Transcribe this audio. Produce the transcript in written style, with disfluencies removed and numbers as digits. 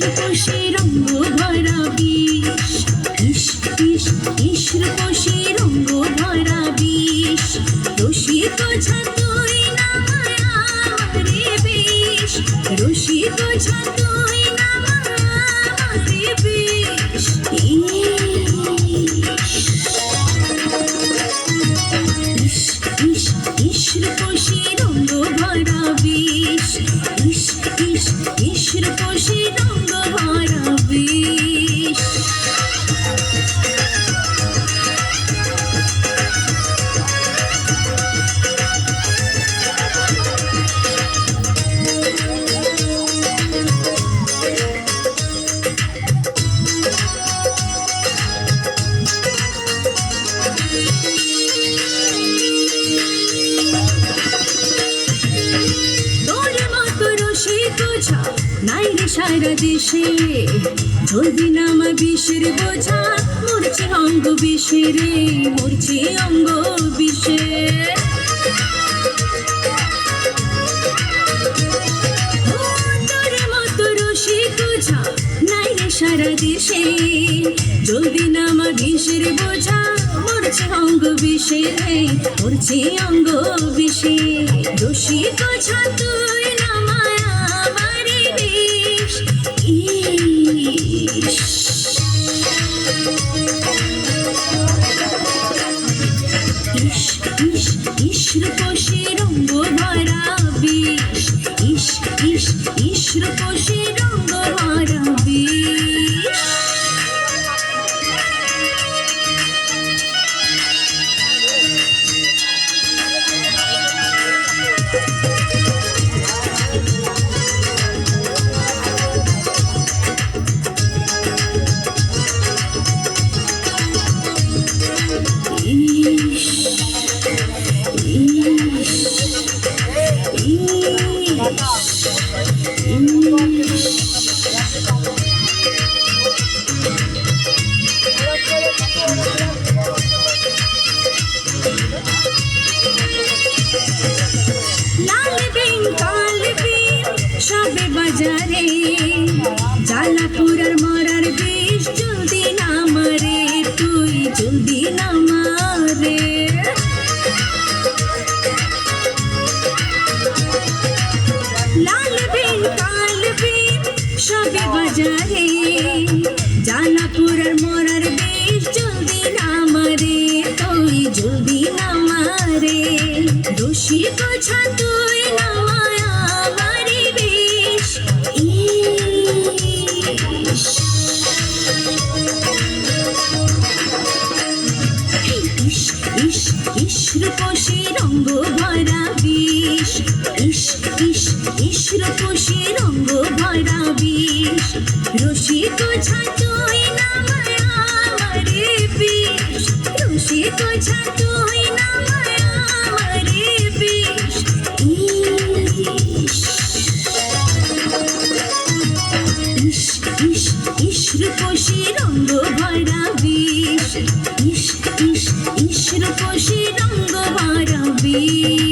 রূপসী রঙ্গ ভরা বিষ, ইস ইস ইস রূপসী রঙ্গ ভরা বিষ, রসিক ছাতুই নামায় আমারে বিষ, রসিক ছাতুই নামায় আমারে বিষ। ইস ইস ইস রূপসী রঙ্গ ভরা বিষ, ইস ইস ইস রূপসী রঙ্গ ভরা বিষ। নাই রে সারা দেশে, ধরবি না আমার বিষের বোঝা, মরছে অঙ্গ বিষে রে, মরছে অঙ্গ বিষে। তোর মতো রসিক বোঝা নাই রে সারা দেশে, ধরবি না আমার বিষের বোঝা, মরছে অঙ্গ বিষে রে, মরছে অঙ্গ বিষে। রসিক বোঝা তুই নামায় আমারে বিষ। ইস ইস ইস ইস রূপসী রঙ্গ ভরা বিষ, ইস ইস ইস রূপসী রঙ্গ ভরা বিষ। লাল বিন কাল বিন সবে বাজারে, জ্বালাপুরার মরার বিষ, জলদি না মারে তুই, জলদি না মারে। লাল বিন কাল বিন সবে বাজারে, জ্বালাপুরার মরার বিষ, জলদি না মারে তুই, জলদি না মারে। রসিক ছাতুই নামায় আমারে বিষ। ইস ইস ইস ইস রূপসী রঙ্গ ভরা বিষ, ইস ইস ইস রূপসী রঙ্গ ভরা বিষ, রসিক ছাতুই নামায় আমারে বিষ, রসিক ছাতুই নামায় আমারে বিষ। ইস ইস ইস ইস রূপসী রঙ্গ ভরা বিষ, ইস ইস ইস রূপসী রঙ্গ ভরা বিষ।